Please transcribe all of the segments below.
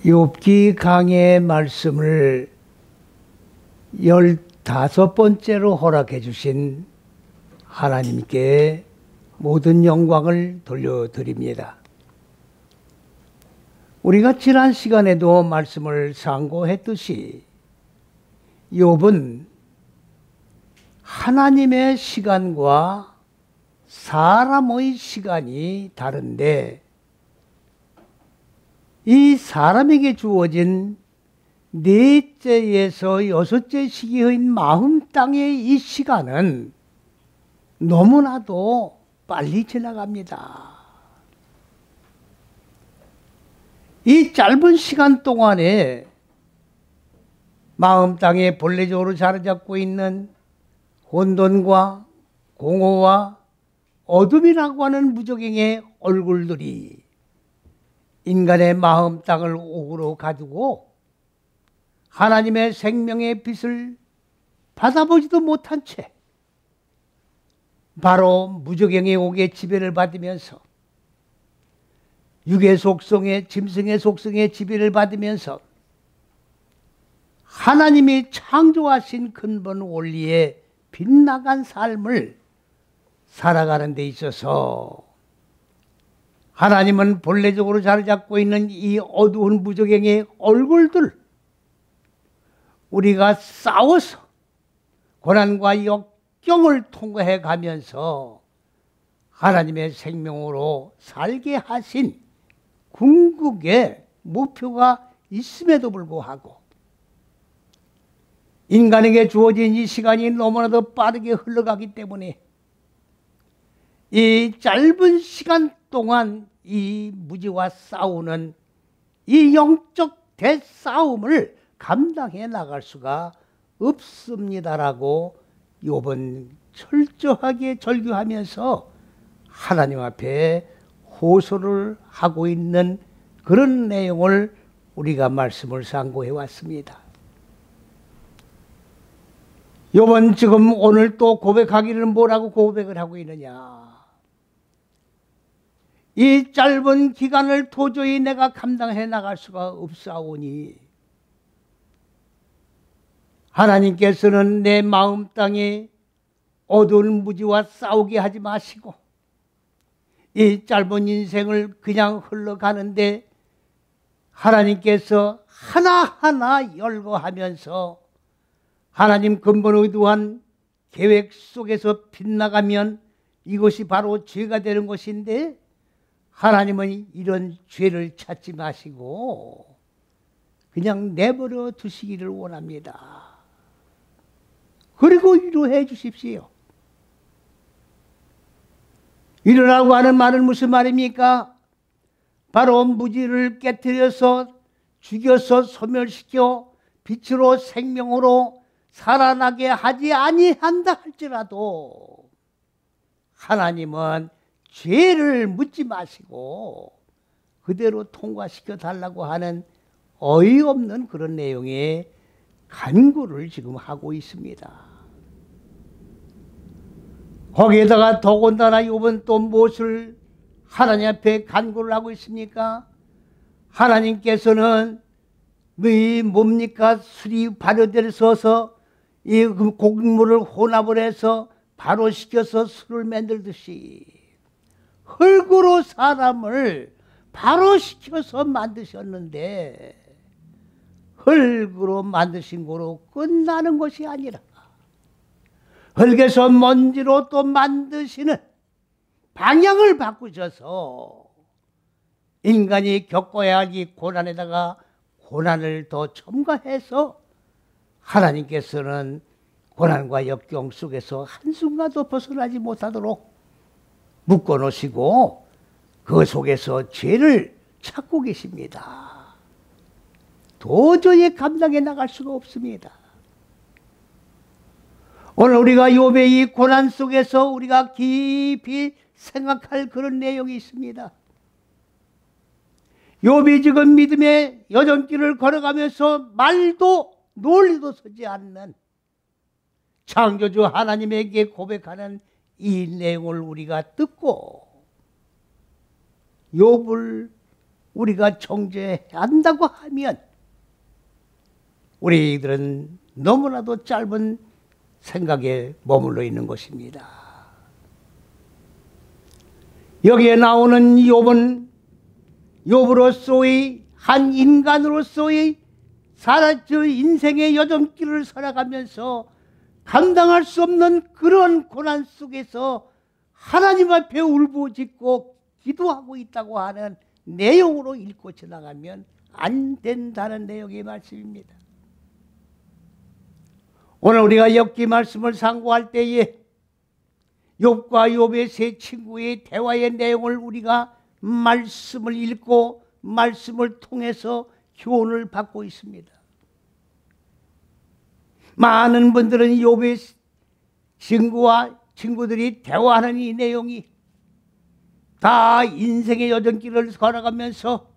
욥기 강의 말씀을 15번째로 허락해 주신 하나님께 모든 영광을 돌려드립니다. 우리가 지난 시간에도 말씀을 상고했듯이 욥은 하나님의 시간과 사람의 시간이 다른데 이 사람에게 주어진 넷째에서 여섯째 시기인 마음 땅의 이 시간은 너무나도 빨리 지나갑니다. 이 짧은 시간 동안에 마음 땅에 본래적으로 자리 잡고 있는 혼돈과 공허와 어둠이라고 하는 무적행의 얼굴들이 인간의 마음 땅을 옥으로 가두고 하나님의 생명의 빛을 받아보지도 못한 채 바로 무적행의 옥의 지배를 받으면서 육의 속성의 짐승의 속성의 지배를 받으면서 하나님이 창조하신 근본 원리에 빗나간 삶을 살아가는 데 있어서 하나님은 본래적으로 자리 잡고 있는 이 어두운 무적행의 얼굴들, 우리가 싸워서 고난과 역경을 통과해 가면서 하나님의 생명으로 살게 하신 궁극의 목표가 있음에도 불구하고 인간에게 주어진 이 시간이 너무나도 빠르게 흘러가기 때문에 이 짧은 시간 동안 이 무지와 싸우는 이 영적 대싸움을 감당해 나갈 수가 없습니다라고 욥은 철저하게 절규하면서 하나님 앞에 호소를 하고 있는 그런 내용을 우리가 말씀을 상고해 왔습니다. 욥은 지금 오늘 또 고백하기를 뭐라고 고백을 하고 있느냐? 이 짧은 기간을 도저히 내가 감당해 나갈 수가 없사오니 하나님께서는 내 마음 땅에 어두운 무지와 싸우게 하지 마시고 이 짧은 인생을 그냥 흘러가는데 하나님께서 하나하나 열거하면서 하나님 근본 의도한 계획 속에서 빗나가면 이것이 바로 죄가 되는 것인데 하나님은 이런 죄를 찾지 마시고 그냥 내버려 두시기를 원합니다. 그리고 위로해 주십시오. 위로라고 하는 말은 무슨 말입니까? 바로 무지를 깨뜨려서 죽여서 소멸시켜 빛으로 생명으로 살아나게 하지 아니한다 할지라도 하나님은 죄를 묻지 마시고 그대로 통과시켜 달라고 하는 어이없는 그런 내용의 간구를 지금 하고 있습니다. 거기에다가 더군다나 욥은 또 무엇을 하나님 앞에 간구를 하고 있습니까? 하나님께서는 이 뭡니까? 술이 발효되어서 이 곡물을 혼합을 해서 바로 시켜서 술을 만들듯이 흙으로 사람을 바로 시켜서 만드셨는데 흙으로 만드신 거로 끝나는 것이 아니라 흙에서 먼지로 또 만드시는 방향을 바꾸셔서 인간이 겪어야 할 이 고난에다가 고난을 더 첨가해서 하나님께서는 고난과 역경 속에서 한순간도 벗어나지 못하도록 묶어놓으시고 그 속에서 죄를 찾고 계십니다. 도저히 감당해 나갈 수가 없습니다. 오늘 우리가 욥의 이 고난 속에서 우리가 깊이 생각할 그런 내용이 있습니다. 욥이 지금 믿음의 여정길을 걸어가면서 말도 논리도 서지 않는 창조주 하나님에게 고백하는 이 내용을 우리가 듣고 욥을 우리가 정죄해야 한다고 하면 우리들은 너무나도 짧은 생각에 머물러 있는 것입니다. 여기에 나오는 욥은 욥으로서의 한 인간으로서의 인생의 여정길을 살아가면서 감당할 수 없는 그런 고난 속에서 하나님 앞에 울부짖고 기도하고 있다고 하는 내용으로 읽고 지나가면 안 된다는 내용의 말씀입니다. 오늘 우리가 욥기 말씀을 상고할 때에 욥과 욥의 세 친구의 대화의 내용을 우리가 말씀을 읽고 말씀을 통해서 교훈을 받고 있습니다. 많은 분들은 욥의 친구들이 대화하는 이 내용이 다 인생의 여정길을 걸어가면서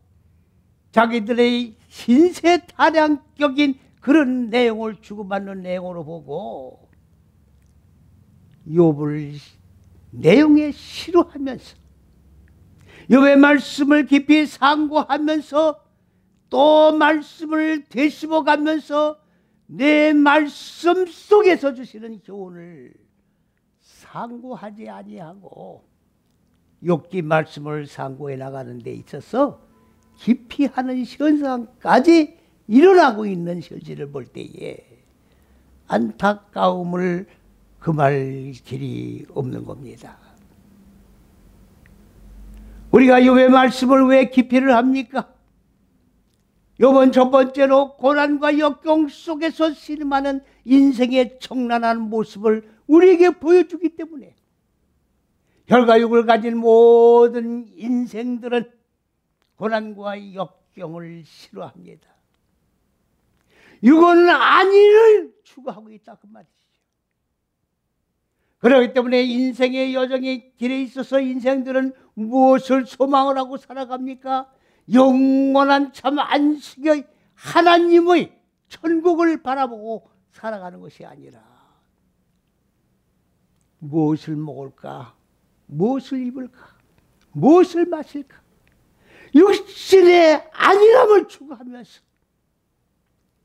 자기들의 신세타령격인 그런 내용을 주고받는 내용으로 보고 욥을 내용에 싫어하면서 욥의 말씀을 깊이 상고하면서 또 말씀을 되씹어가면서 내 말씀 속에서 주시는 교훈을 상고하지 아니하고 욥기 말씀을 상고해 나가는 데 있어서 깊이 하는 현상까지 일어나고 있는 현실을 볼 때에 안타까움을 금할 길이 없는 겁니다. 우리가 욥의 말씀을 왜 깊이를 합니까? 욥은 첫 번째로 고난과 역경 속에서 씨름하는 인생의 청란한 모습을 우리에게 보여주기 때문에 혈과육을 가진 모든 인생들은 고난과 역경을 싫어합니다. 육은 안위를 추구하고 있다 그 말이죠. 그렇기 때문에 인생의 여정의 길에 있어서 인생들은 무엇을 소망을 하고 살아갑니까? 영원한 참 안식의 하나님의 천국을 바라보고 살아가는 것이 아니라 무엇을 먹을까? 무엇을 입을까? 무엇을 마실까? 육신의 안일함을 추구하면서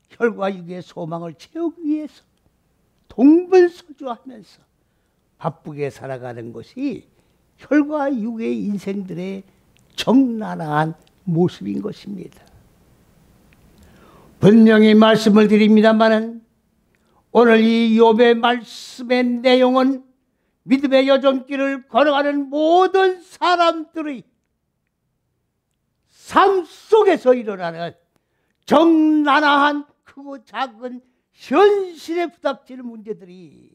혈과 육의 소망을 채우기 위해서 동분서주하면서 바쁘게 살아가는 것이 혈과 육의 인생들의 정난한 모습인 것입니다. 분명히 말씀을 드립니다마는 오늘 이 욥의 말씀의 내용은 믿음의 여정길을 걸어가는 모든 사람들의 삶 속에서 일어나는 적나라한 크고 작은 현실에 부닥치는 문제들이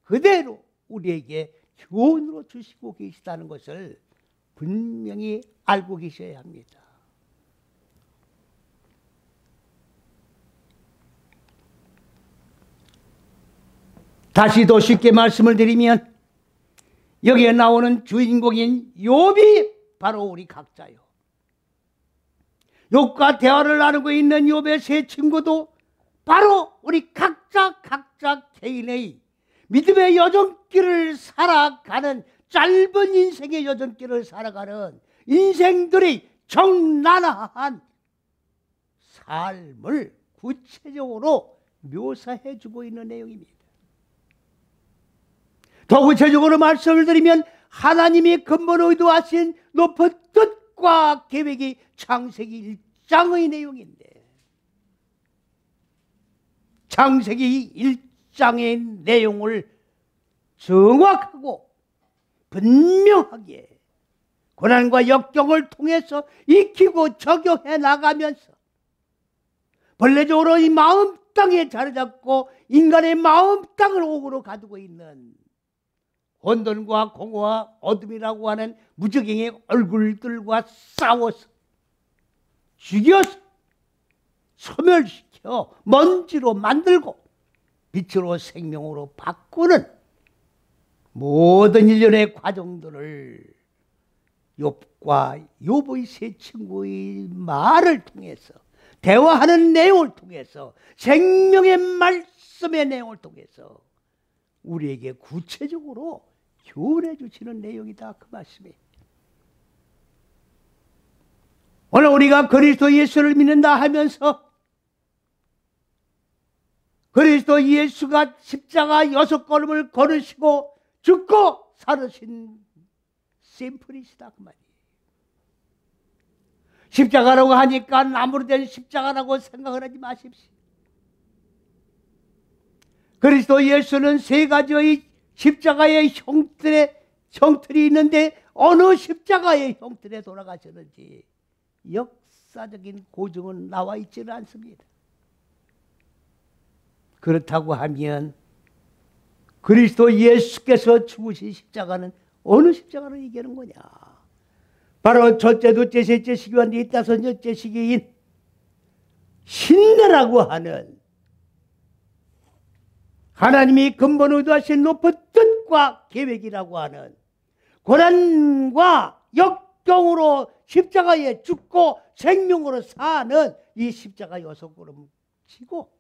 그대로 우리에게 교훈으로 주시고 계시다는 것을 분명히 알고 계셔야 합니다. 다시 더 쉽게 말씀을 드리면 여기에 나오는 주인공인 욥이 바로 우리 각자요. 욥과 대화를 나누고 있는 욥의 세 친구도 바로 우리 각자 개인의 믿음의 여정길을 살아가는 짧은 인생의 여정길을 살아가는 인생들이 적나라한 삶을 구체적으로 묘사해주고 있는 내용입니다. 더 구체적으로 말씀을 드리면 하나님이 근본 의도하신 높은 뜻과 계획이 창세기 1장의 내용인데 창세기 1장의 내용을 정확하고 분명하게 고난과 역경을 통해서 익히고 적용해 나가면서 본래적으로 이 마음 땅에 자리 잡고 인간의 마음 땅을 옥으로 가두고 있는 혼돈과 공허와 어둠이라고 하는 무적행의 얼굴들과 싸워서 죽여서 소멸시켜 먼지로 만들고 빛으로 생명으로 바꾸는 모든 일련의 과정들을 욥과 욥의 세 친구의 말을 통해서 대화하는 내용을 통해서 생명의 말씀의 내용을 통해서 우리에게 구체적으로 교훈해 주시는 내용이다 그 말씀이에요. 오늘 우리가 그리스도 예수를 믿는다 하면서 그리스도 예수가 십자가 6걸음을 걸으시고 죽고 살으신 심플이시다 그 말이에요. 십자가라고 하니까 나무로 된 십자가라고 생각을 하지 마십시오. 그리스도 예수는 세 가지의 십자가의 형틀이 있는데 어느 십자가의 형틀에 돌아가셨는지 역사적인 고증은 나와 있지는 않습니다. 그렇다고 하면 그리스도 예수께서 죽으신 십자가는 어느 십자가를 얘기하는 거냐? 바로 첫째, 둘째, 셋째 시기와 넷다섯 여째 시기인 신내라고 하는 하나님이 근본 의도하신 높은 뜻과 계획이라고 하는 고난과 역경으로 십자가에 죽고 생명으로 사는 이 십자가 6걸음 치고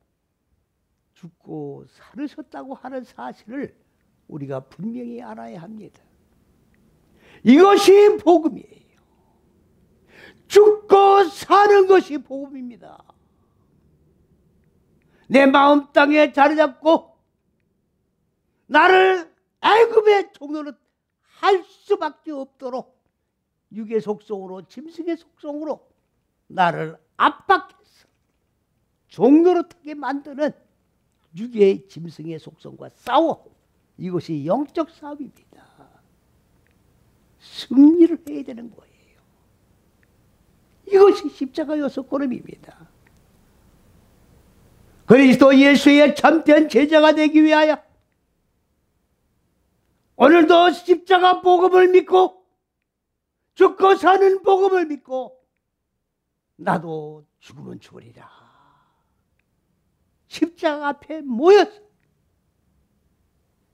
죽고 살으셨다고 하는 사실을 우리가 분명히 알아야 합니다. 이것이 복음이에요. 죽고 사는 것이 복음입니다. 내 마음 땅에 자리 잡고 나를 애굽의 종로로 할 수밖에 없도록 육의 속성으로 짐승의 속성으로 나를 압박해서 종노릇하게 만드는 육의 짐승의 속성과 싸워. 이것이 영적 싸움입니다. 승리를 해야 되는 거예요. 이것이 십자가 6걸음입니다. 그리스도 예수의 참된 제자가 되기 위하여 오늘도 십자가 복음을 믿고 죽고 사는 복음을 믿고 나도 죽으면 죽으리라. 십자가 앞에 모여서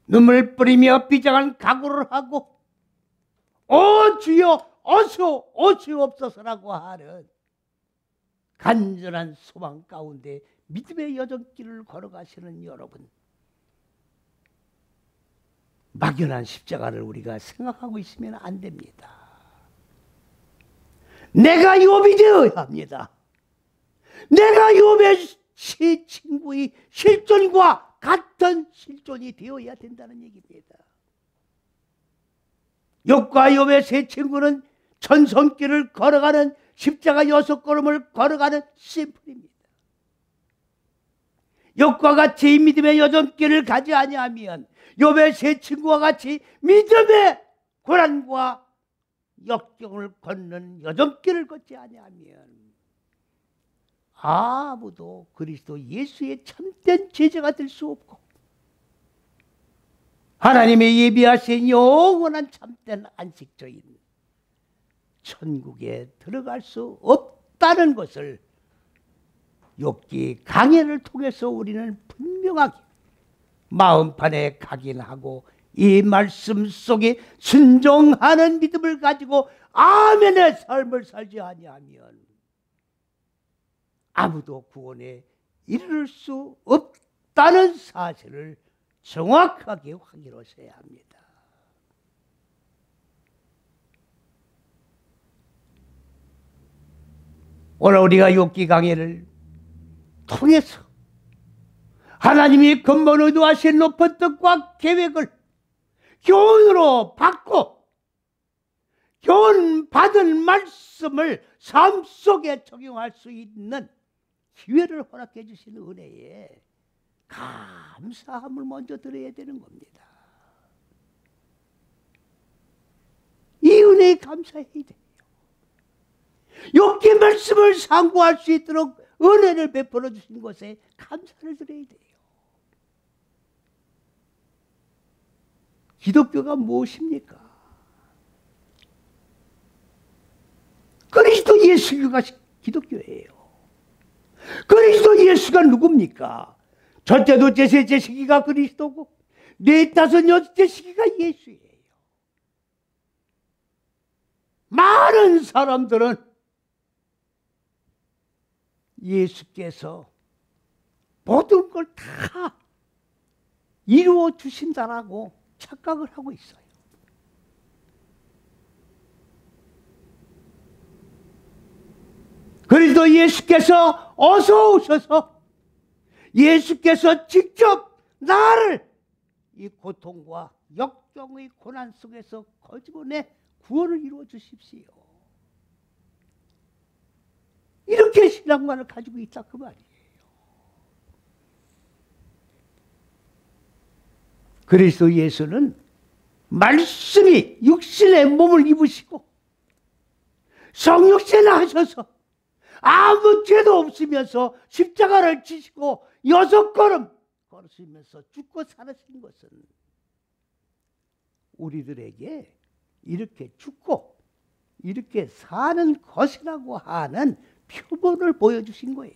눈물 뿌리며 비장한 각오를 하고 오 주여 어서 오시옵소서라고 하는 간절한 소망 가운데 믿음의 여정길을 걸어가시는 여러분, 막연한 십자가를 우리가 생각하고 있으면 안 됩니다. 내가 욥이 되어야 합니다. 내가 욥의 세 친구의 실존과 같은 실존이 되어야 된다는 얘기입니다. 욥과 욥의 세 친구는 전성길을 걸어가는 십자가 6걸음을 걸어가는 심플입니다. 욥과 같이 믿음의 여정길을 가지 아니하면, 욥의 세 친구와 같이 믿음의 고난과 역경을 걷는 여정길을 걷지 아니하면 아무도 그리스도 예수의 참된 제자가 될 수 없고 하나님의 예비하신 영원한 참된 안식처인 천국에 들어갈 수 없다는 것을 욥기 강해를 통해서 우리는 분명하게 마음판에 각인하고 이 말씀 속에 순종하는 믿음을 가지고 아멘의 삶을 살지 아니하면 아무도 구원에 이를 수 없다는 사실을 정확하게 확인하셔야 합니다. 오늘 우리가 욥기 강해를 통해서 하나님이 근본 의도하신 높은 뜻과 계획을 교훈으로 받고 교훈 받은 말씀을 삶 속에 적용할 수 있는 기회를 허락해 주신 은혜에 감사함을 먼저 드려야 되는 겁니다. 이 은혜에 감사해야 돼요. 욥기 말씀을 상고할 수 있도록 은혜를 베풀어 주신 것에 감사를 드려야 돼요. 기독교가 무엇입니까? 그리스도 예수가 기독교예요. 그리스도 예수가 누굽니까? 첫째, 둘째, 셋째 시기가 그리스도고 넷, 다섯, 여섯째 시기가 예수예요. 많은 사람들은 예수께서 모든 걸 다 이루어 주신다라고 착각을 하고 있어요. 그리스도 예수께서 어서 오셔서 예수께서 직접 나를 이 고통과 역경의 고난 속에서 거집어내 구원을 이루어 주십시오. 이렇게 신앙관을 가지고 있다 그 말이에요. 그리스도 예수는 말씀이 육신의 몸을 입으시고 성육신을 하셔서 아무 죄도 없으면서 십자가를 지시고 6걸음 걸으시면서 죽고 살으신 것은 우리들에게 이렇게 죽고 이렇게 사는 것이라고 하는 표본을 보여주신 거예요.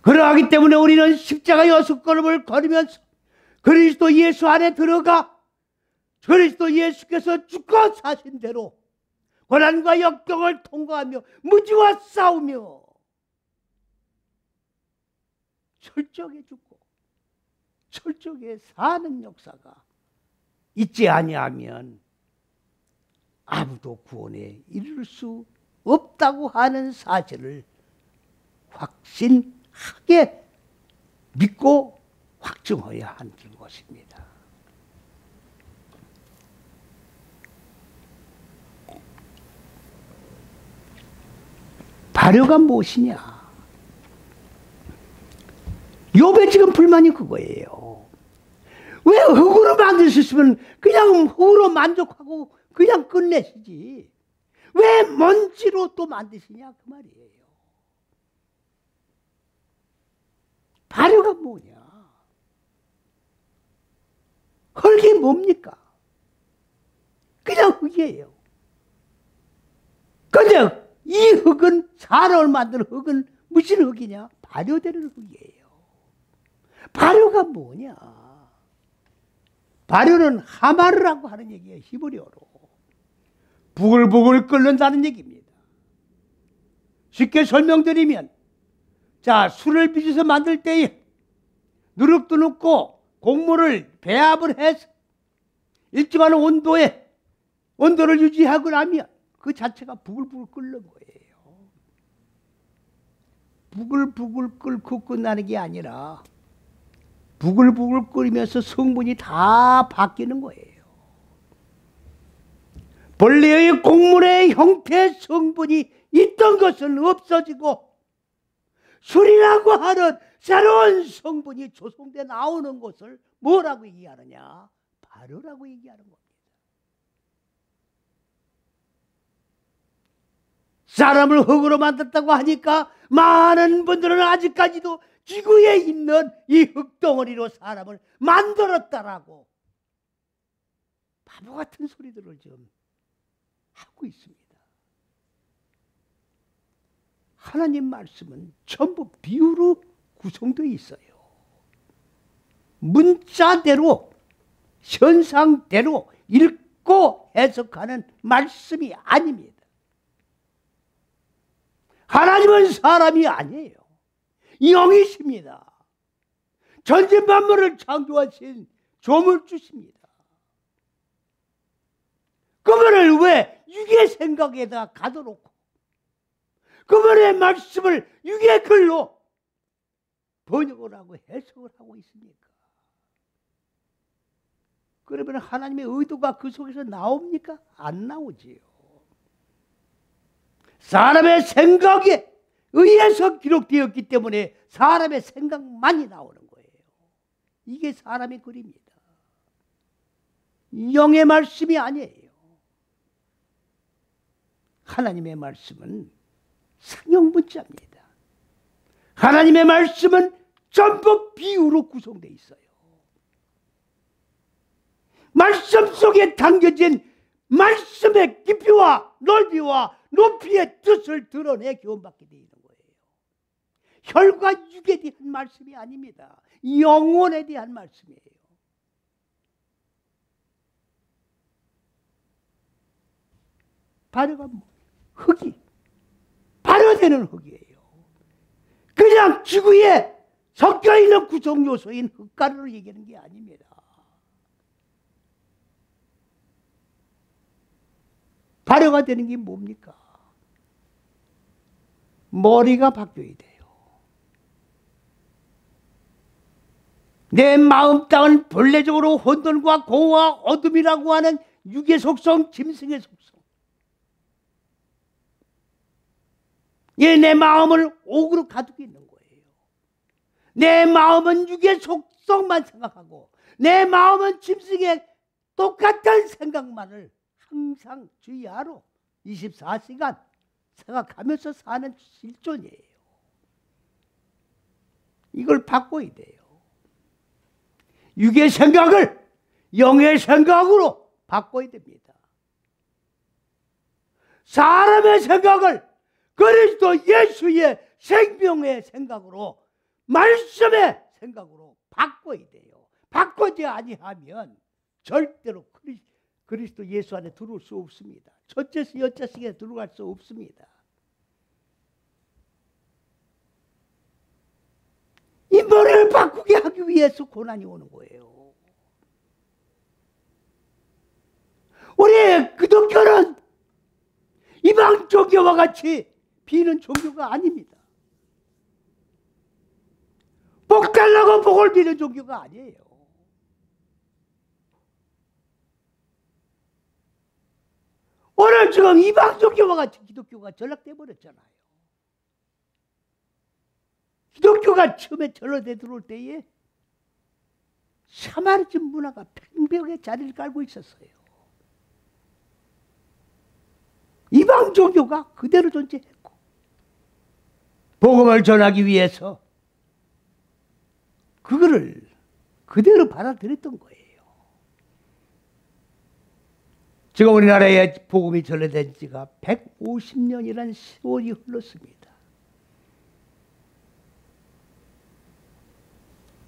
그러하기 때문에 우리는 십자가 6걸음을 걸으면서 그리스도 예수 안에 들어가 그리스도 예수께서 죽고 사신 대로 고난과 역경을 통과하며 무지와 싸우며 철저하게 죽고 철저하게 사는 역사가 있지 아니하면 아무도 구원에 이를 수 없다고 하는 사실을 확신하게 믿고 확증해야 하는 것입니다. 발효가 무엇이냐? 욥의 지금 불만이 그거예요. 왜 흙으로 만드셨으면 그냥 흙으로 만족하고 그냥 끝내시지. 왜 먼지로 또 만드시냐 그 말이에요. 발효가 뭐냐? 흙이 뭡니까? 그냥 흙이에요. 근데 이 흙은 사람을 만드는 흙은 무슨 흙이냐? 발효되는 흙이에요. 발효가 뭐냐? 발효는 하마르라고 하는 얘기예요. 히브리어로. 부글부글 끓는다는 얘기입니다. 쉽게 설명드리면 자, 술을 빚어서 만들 때에 누룩도 넣고 곡물을 배합을 해서 일정한 온도를 유지하고 나면 그 자체가 부글부글 끓는 거예요. 부글부글 끓고 끝나는 게 아니라 부글부글 끓이면서 성분이 다 바뀌는 거예요. 본래의 곡물의 형태 성분이 있던 것은 없어지고 술이라고 하는 새로운 성분이 조성돼 나오는 것을 뭐라고 얘기하느냐? 발효라고 얘기하는 겁니다. 사람을 흙으로 만들었다고 하니까 많은 분들은 아직까지도 지구에 있는 이 흙덩어리로 사람을 만들었다라고 바보 같은 소리들을 좀 하고 있습니다. 하나님 말씀은 전부 비유로 구성되어 있어요. 문자대로 현상대로 읽고 해석하는 말씀이 아닙니다. 하나님은 사람이 아니에요. 영이십니다. 전체 만물을 창조하신 조물주십니다. 그분을 왜 육의 생각에다 가둬놓고 그분의 말씀을 육의 글로 번역을 하고 해석을 하고 있습니까? 그러면 하나님의 의도가 그 속에서 나옵니까? 안 나오지요. 사람의 생각에 의해서 기록되었기 때문에 사람의 생각만이 나오는 거예요. 이게 사람의 글입니다. 영의 말씀이 아니에요. 하나님의 말씀은 상형문자입니다. 하나님의 말씀은 전부 비유로 구성되어 있어요. 말씀 속에 담겨진 말씀의 깊이와 넓이와 높이의 뜻을 드러내 교훈받게 되어 있는 거예요. 혈과 육에 대한 말씀이 아닙니다. 영혼에 대한 말씀이에요. 발효가 흙이 발효되는 흙이에요. 그냥 지구에 섞여있는 구성요소인 흙가루를 얘기하는 게 아닙니다. 발효가 되는 게 뭡니까? 머리가 바뀌어야 돼요. 내 마음 땅은 본래적으로 혼돈과 공허와 어둠이라고 하는 육의 속성, 짐승의 속성. 예, 내 마음을 옥으로 가두고 있는 거예요. 내 마음은 육의 속성만 생각하고 내 마음은 짐승의 똑같은 생각만을 항상 주의하러 24시간 생각하면서 사는 실존이에요. 이걸 바꿔야 돼요. 육의 생각을 영의 생각으로 바꿔야 됩니다. 사람의 생각을 그리스도 예수의 생명의 생각으로, 말씀의 생각으로 바꿔야 돼요. 바꾸지 아니하면 절대로 그리스도 예수 안에 들어올 수 없습니다. 첫째서 여자식에 들어갈 수 없습니다. 이 머리를 바꾸게 하기 위해서 고난이 오는 거예요. 우리 기독교는 이방 종교와 같이 비는 종교가 아닙니다. 복 달라고 복을 비는 종교가 아니에요. 오늘 지금 이방 종교와 같이 기독교가 전락돼 버렸잖아요. 기독교가 처음에 전락돼 들어올 때에 사마리즘 문화가 팽벽에 자리를 깔고 있었어요. 이방 종교가 그대로 존재했고 복음을 전하기 위해서 그거를 그대로 받아들였던 거예요. 지금 우리나라에 복음이 전래된 지가 150년이라는 세월이 흘렀습니다.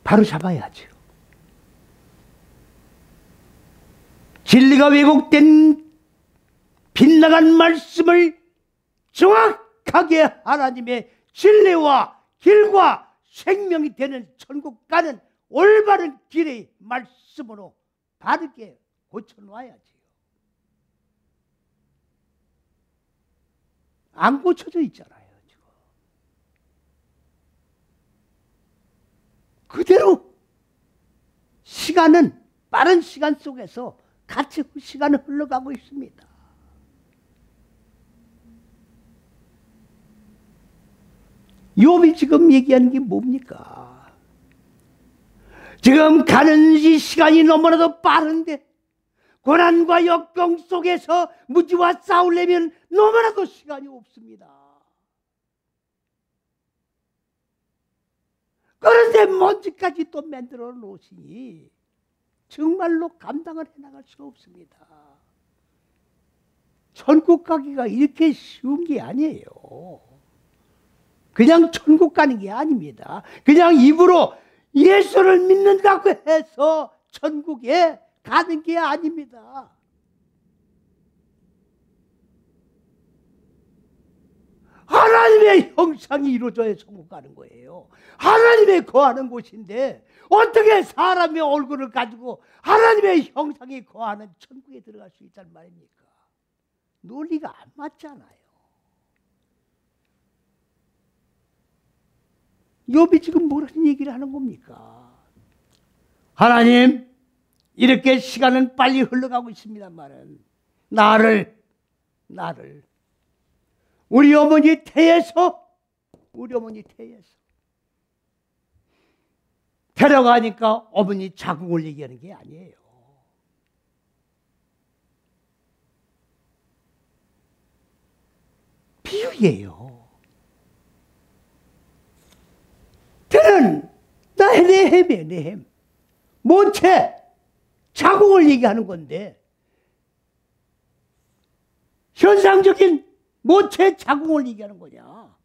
바로 잡아야죠. 진리가 왜곡된 빗나간 말씀을 정확하게 하나님의 진리와 길과 생명이 되는 천국 가는 올바른 길의 말씀으로 바르게 고쳐놔야지요. 안 고쳐져 있잖아요. 지금. 그대로 시간은 빠른 시간 속에서 같이 시간은 흘러가고 있습니다. 욥이 지금 얘기하는 게 뭡니까? 지금 가는 이 시간이 너무나도 빠른데 고난과 역경 속에서 무지와 싸우려면 너무나도 시간이 없습니다. 그런데 먼지까지 또 만들어 놓으시니 정말로 감당을 해나갈 수 없습니다. 천국 가기가 이렇게 쉬운 게 아니에요. 그냥 천국 가는 게 아닙니다. 그냥 입으로 예수를 믿는다고 해서 천국에 가는 게 아닙니다. 하나님의 형상이 이루어져야 천국 가는 거예요. 하나님의 거하는 곳인데 어떻게 사람의 얼굴을 가지고 하나님의 형상이 거하는 천국에 들어갈 수 있단 말입니까? 논리가 안 맞잖아요. 욥이 지금 뭐라는 얘기를 하는 겁니까? 하나님, 이렇게 시간은 빨리 흘러가고 있습니다만은 나를 우리 어머니 태에서 데려가니까 어머니 자궁을 얘기하는 게 아니에요. 비유예요. 저는 나의 네헴이에요. 네헴. 모체 자궁을 얘기하는 건데 현상적인 모체 자궁을 얘기하는 거냐?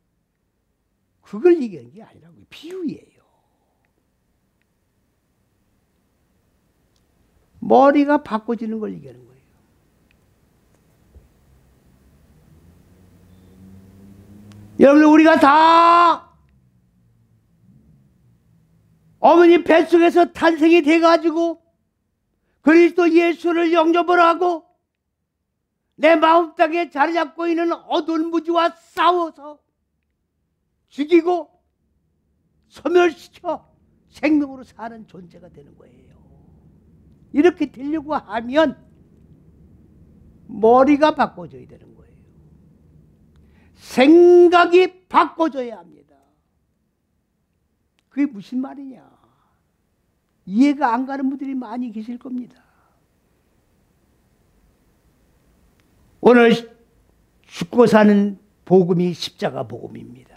그걸 얘기하는 게 아니라고요. 비유예요. 머리가 바꿔지는 걸 얘기하는 거예요. 여러분들 우리가 다 어머니 뱃속에서 탄생이 돼가지고 그리스도 예수를 영접을 하고 내 마음 땅에 자리 잡고 있는 어두운 무지와 싸워서 죽이고 소멸시켜 생명으로 사는 존재가 되는 거예요. 이렇게 되려고 하면 머리가 바꿔져야 되는 거예요. 생각이 바꿔져야 합니다. 그게 무슨 말이냐? 이해가 안 가는 분들이 많이 계실 겁니다. 오늘 죽고 사는 복음이 십자가 복음입니다.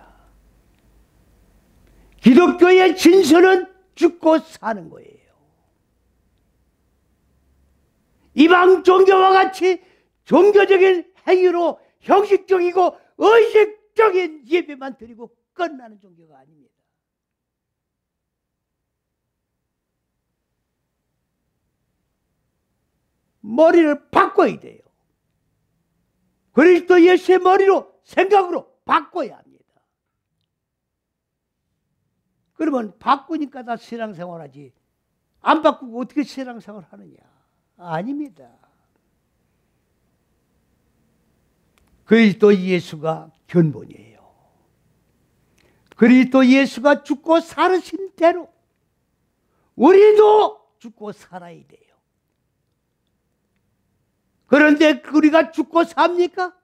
기독교의 진수는 죽고 사는 거예요. 이방 종교와 같이 종교적인 행위로 형식적이고 의식적인 예배만 드리고 끝나는 종교가 아닙니다. 머리를 바꿔야 돼요. 그리스도 예수의 머리로 생각으로 바꿔야 합니다. 그러면 바꾸니까 다 신앙생활하지, 안 바꾸고 어떻게 신앙생활하느냐? 아닙니다. 그리스도 예수가 근본이에요. 그리스도 예수가 죽고 살으신 대로 우리도 죽고 살아야 돼요. 그런데 우리가 죽고 삽니까?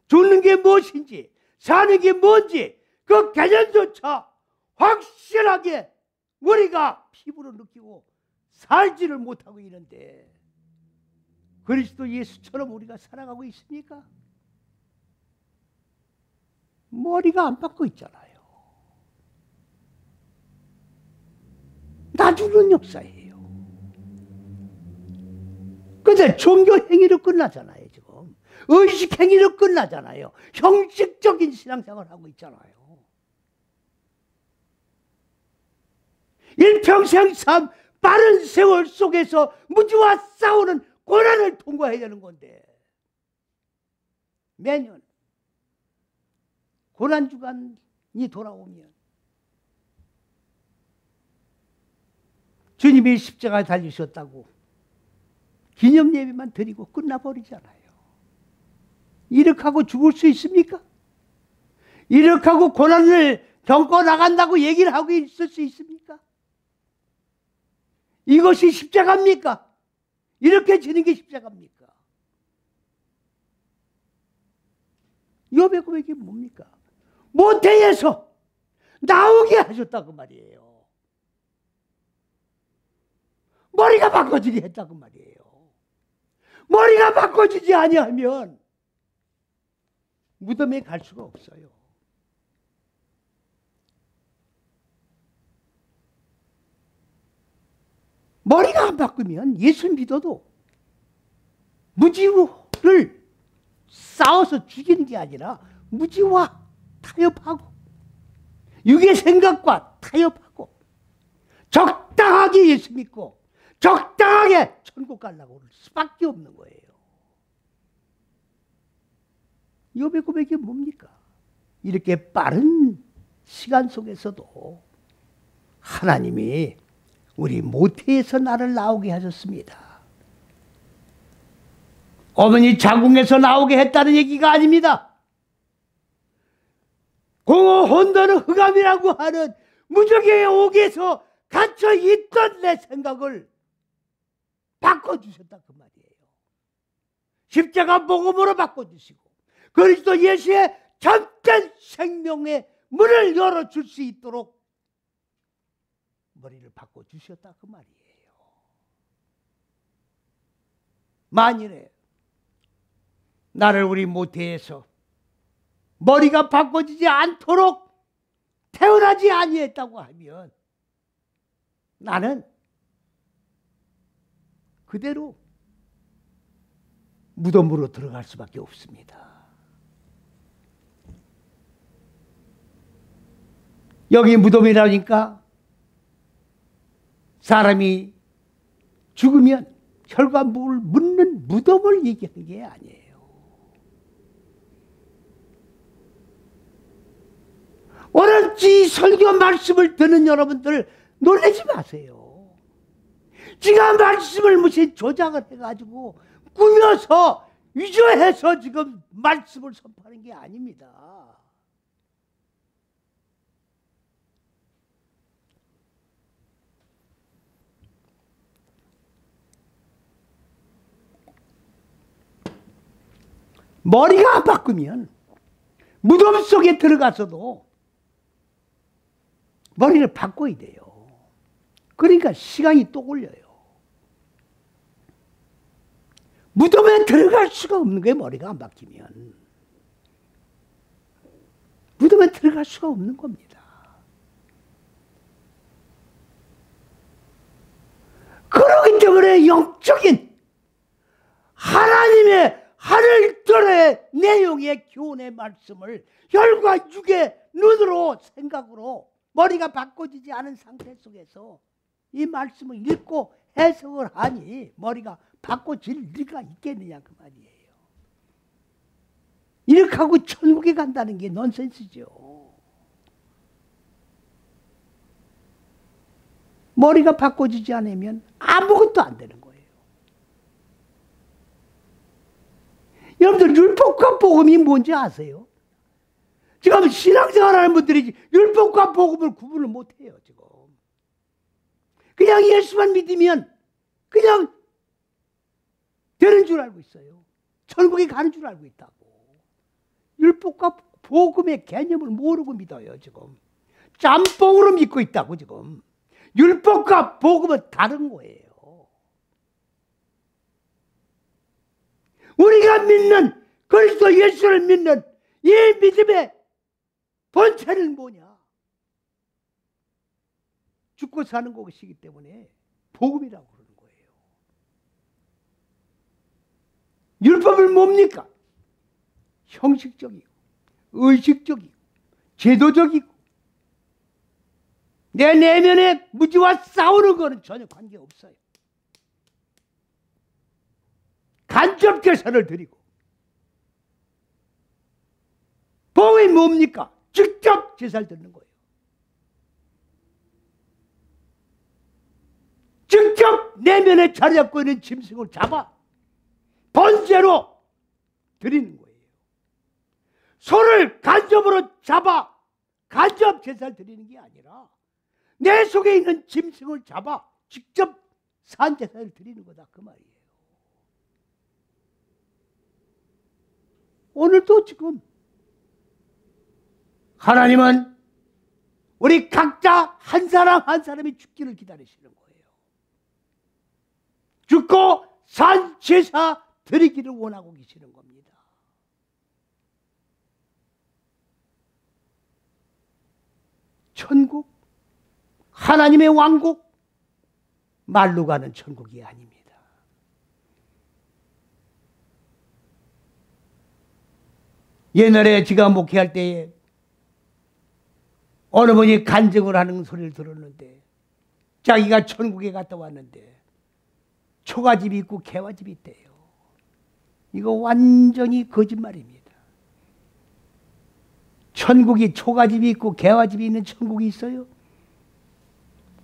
죽는 게 무엇인지, 사는 게 뭔지 그 개념조차 확실하게 우리가 피부로 느끼고 살지를 못하고 있는데 그리스도 예수처럼 우리가 살아가고 있습니까? 머리가 안 바뀌고 있잖아요. 나주는 역사예요. 근데 종교 행위로 끝나잖아요. 지금 의식 행위로 끝나잖아요. 형식적인 신앙생활을 하고 있잖아요. 일평생 삶 빠른 세월 속에서 무지와 싸우는 고난을 통과해야 되는 건데 매년 고난주간이 돌아오면 주님이 십자가에 달리셨다고 기념 예배만 드리고 끝나버리잖아요. 이렇게 하고 죽을 수 있습니까? 이렇게 하고 고난을 겪어 나간다고 얘기를 하고 있을 수 있습니까? 이것이 십자가입니까? 이렇게 지는 게 십자가입니까? 욥의 고백이 뭡니까? 모태에서 나오게 하셨다고 말이에요. 머리가 바꿔지게 했다고 말이에요. 머리가 바꿔지지 아니하면 무덤에 갈 수가 없어요. 머리가 안 바꾸면 예수 믿어도 무지를 싸워서 죽이는 게 아니라 무지와 타협하고 육의 생각과 타협하고 적당하게 예수 믿고 적당하게 천국 가려고 할 수밖에 없는 거예요. 욥의 고백이 뭡니까? 이렇게 빠른 시간 속에서도 하나님이 우리 모태에서 나를 나오게 하셨습니다. 어머니 자궁에서 나오게 했다는 얘기가 아닙니다. 공허 혼돈의 흑암이라고 하는 무적의 옥에서 갇혀 있던 내 생각을 바꿔주셨다 그 말이에요. 십자가 복음으로 바꿔주시고 그리스도 예수의 참된 생명의 문을 열어줄 수 있도록 머리를 바꿔주셨다 그 말이에요. 만일에 나를 우리 모태에서 머리가 바꿔지지 않도록 태어나지 아니했다고 하면 나는 그대로 무덤으로 들어갈 수밖에 없습니다. 여기 무덤이라니까 사람이 죽으면 혈관부를 묻는 무덤을 얘기하는 게 아니에요. 오늘 이 설교 말씀을 듣는 여러분들 놀라지 마세요. 제가 말씀을 무슨 조작을 해가지고 꾸며서 위조해서 지금 말씀을 선포하는 게 아닙니다. 머리가 안 바꾸면 무덤 속에 들어가서도 머리를 바꿔야 돼요. 그러니까 시간이 또 걸려요. 무덤에 들어갈 수가 없는 거예요. 머리가 안 바뀌면. 무덤에 들어갈 수가 없는 겁니다. 그렇기 때문에 영적인 하나님의 하늘들의 내용의 교훈의 말씀을 혈과 육의 눈으로 생각으로 머리가 바꿔지지 않은 상태 속에서 이 말씀을 읽고 해석을 하니 머리가 바꿔질 리가 있겠느냐 그 말이에요. 이렇게 하고 천국에 간다는 게 넌센스죠. 머리가 바꿔지지 않으면 아무것도 안 되는 거예요. 여러분들 율법과 복음이 뭔지 아세요? 지금 신앙생활하는 분들이 율법과 복음을 구분을 못해요. 지금 그냥 예수만 믿으면 그냥 되는 줄 알고 있어요. 천국에 가는 줄 알고 있다고. 율법과 복음의 개념을 모르고 믿어요. 지금 짬뽕으로 믿고 있다고. 지금 율법과 복음은 다른 거예요. 우리가 믿는 그리스도 예수를 믿는 이 믿음의 본체는 뭐냐? 죽고 사는 것이기 때문에 복음이라고 그러는 거예요. 율법은 뭡니까? 형식적이고 의식적이고 제도적이고 내 내면의 무지와 싸우는 것은 전혀 관계없어요. 간접 제사를 드리고 복음이 뭡니까? 직접 제사를 드리는 거예요. 직접 내면에 자리 잡고 있는 짐승을 잡아 번제로 드리는 거예요. 소를 간접으로 잡아 간접 제사를 드리는 게 아니라 내 속에 있는 짐승을 잡아 직접 산제사를 드리는 거다 그 말이에요. 오늘도 지금 하나님은 우리 각자 한 사람 한 사람이 죽기를 기다리시는 거예요. 죽고 산 제사 드리기를 원하고 계시는 겁니다. 천국, 하나님의 왕국, 말로 가는 천국이 아닙니다. 옛날에 제가 목회할 때에 어느 분이 간증을 하는 소리를 들었는데 자기가 천국에 갔다 왔는데 초가집이 있고 개화집이 있대요. 이거 완전히 거짓말입니다. 천국이 초가집이 있고 개화집이 있는 천국이 있어요?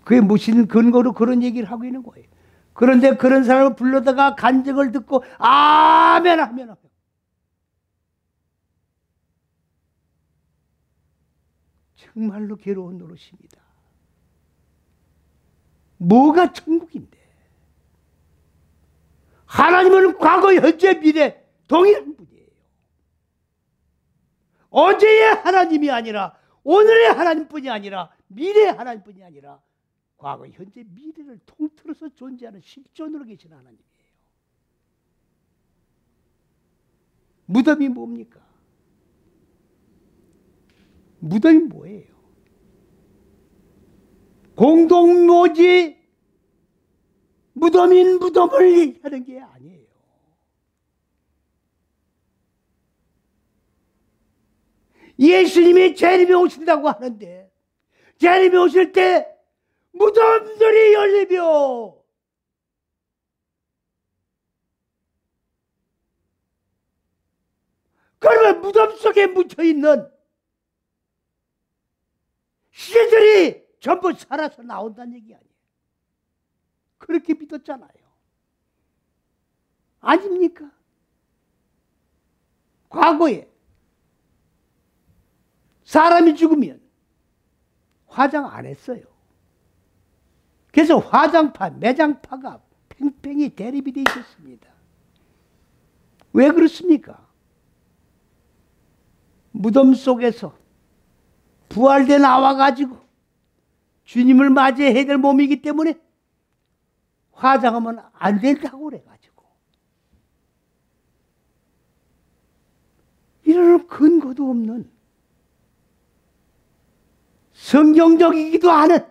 그게 무슨 근거로 그런 얘기를 하고 있는 거예요. 그런데 그런 사람을 불러다가 간증을 듣고 아멘 하면 정말로 괴로운 노릇입니다. 뭐가 천국인데? 하나님은 과거, 현재, 미래 동일한 분이에요. 어제의 하나님이 아니라 오늘의 하나님뿐이 아니라 미래의 하나님뿐이 아니라 과거, 현재, 미래를 통틀어서 존재하는 실존으로 계신 하나님이에요. 무덤이 뭡니까? 무덤이 뭐예요? 공동묘지 무덤인 무덤을 얘기하는 게 아니에요. 예수님이 재림에 오신다고 하는데 재림에 오실 때 무덤들이 열리며 그러면 무덤 속에 묻혀있는 시들이 전부 살아서 나온다는 얘기 아니에요. 그렇게 믿었잖아요. 아닙니까? 과거에 사람이 죽으면 화장 안 했어요. 그래서 화장파, 매장파가 팽팽히 대립이 되어 있었습니다. 왜 그렇습니까? 무덤 속에서 부활돼 나와가지고 주님을 맞이해야 될 몸이기 때문에 화장하면 안 된다고 그래가지고 이런 근거도 없는 성경적이기도 않은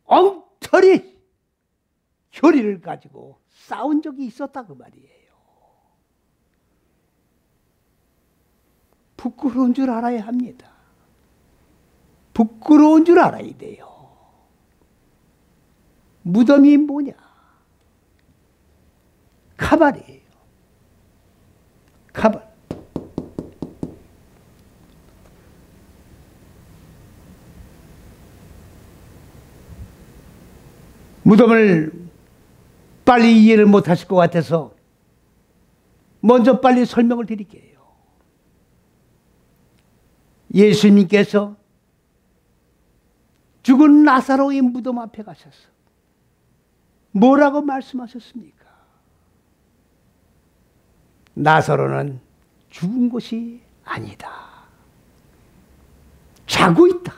엉터리 교리를 가지고 싸운 적이 있었다 그 말이에요. 부끄러운 줄 알아야 합니다. 부끄러운 줄 알아야 돼요. 무덤이 뭐냐? 가발이에요. 가발. 무덤을 빨리 이해를 못하실 것 같아서 먼저 빨리 설명을 드릴게요. 예수님께서 죽은 나사로의 무덤 앞에 가셔서 뭐라고 말씀하셨습니까? 나사로는 죽은 것이 아니다. 자고 있다.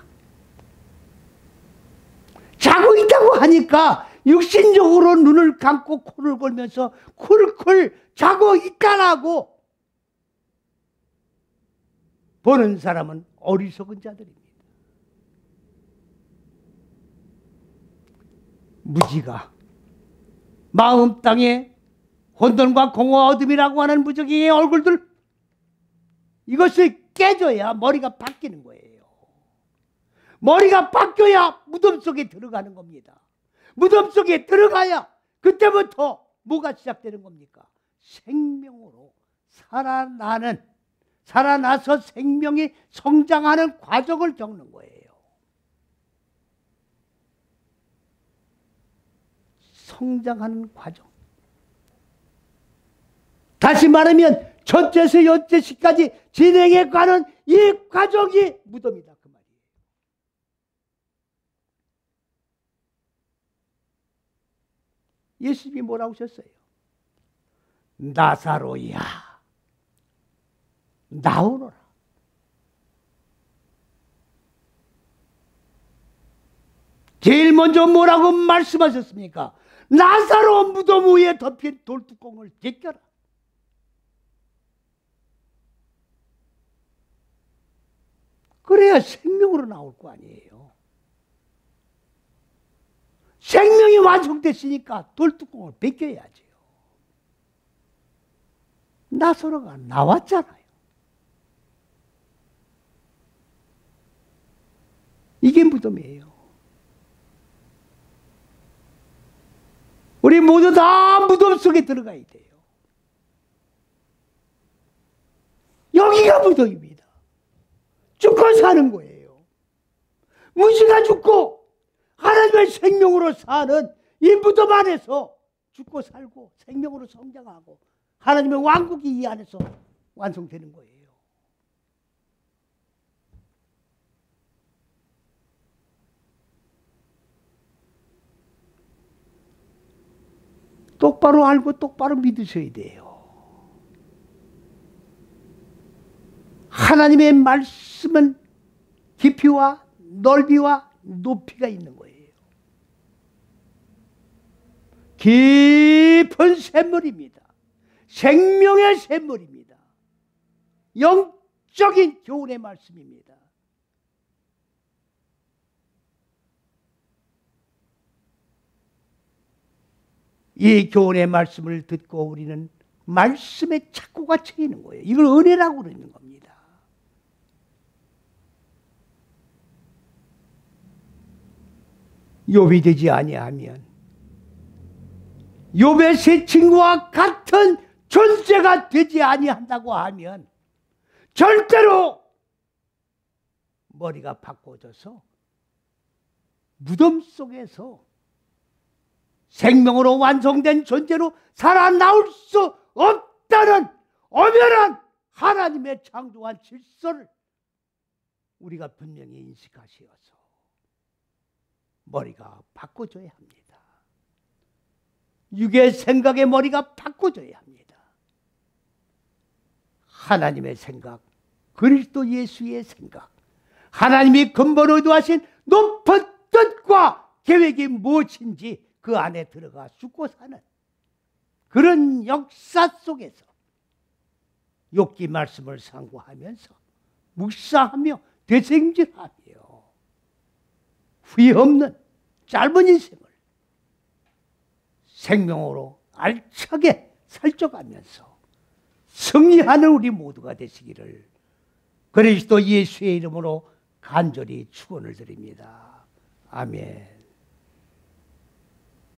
자고 있다고 하니까 육신적으로 눈을 감고 코를 골면서 쿨쿨 자고 있다라고 보는 사람은 어리석은 자들입니다. 무지가 마음 땅에 혼돈과 공허와 어둠이라고 하는 무적의 얼굴들, 이것을 깨져야 머리가 바뀌는 거예요. 머리가 바뀌어야 무덤 속에 들어가는 겁니다. 무덤 속에 들어가야 그때부터 뭐가 시작되는 겁니까? 생명으로 살아나서 생명이 성장하는 과정을 겪는 거예요. 성장하는 과정. 다시 말하면 첫째에서 여째시까지 진행해 가는 이 과정이 무덤이다 그 말이에요. 예수님이 뭐라고 하셨어요? 나사로야 나오너라. 제일 먼저 뭐라고 말씀하셨습니까? 나사로 무덤 위에 덮인 돌뚜껑을 제껴라. 그래야 생명으로 나올 거 아니에요. 생명이 완성됐으니까 돌뚜껑을 벗겨야지요. 나사로가 나왔잖아요. 이게 무덤이에요. 우리 모두 다 무덤 속에 들어가야 돼요. 여기가 무덤입니다. 죽고 사는 거예요. 무지가 죽고 하나님의 생명으로 사는 이 무덤 안에서 죽고 살고 생명으로 성장하고 하나님의 왕국이 이 안에서 완성되는 거예요. 똑바로 알고 똑바로 믿으셔야 돼요. 하나님의 말씀은 깊이와 넓이와 높이가 있는 거예요. 깊은 샘물입니다. 생명의 샘물입니다. 영적인 교훈의 말씀입니다. 이 교훈의 말씀을 듣고 우리는 말씀에 자꾸 갇혀 있는 거예요. 이걸 은혜라고 그러는 겁니다. 욥이 되지 아니하면 욥의 세 친구와 같은 존재가 되지 아니한다고 하면 절대로 머리가 바꿔져서 무덤 속에서 생명으로 완성된 존재로 살아나올 수 없다는 엄연한 하나님의 창조한 질서를 우리가 분명히 인식하시어서 머리가 바꿔줘야 합니다. 육의 생각의 머리가 바꿔줘야 합니다. 하나님의 생각, 그리스도 예수의 생각, 하나님이 근본 의도하신 높은 뜻과 계획이 무엇인지 그 안에 들어가 죽고 사는 그런 역사 속에서 욥기 말씀을 상고하면서 묵상하며 되새김질하며 후회 없는 짧은 인생을 생명으로 알차게 살쪄가면서 승리하는 우리 모두가 되시기를 그리스도 예수의 이름으로 간절히 축원을 드립니다. 아멘.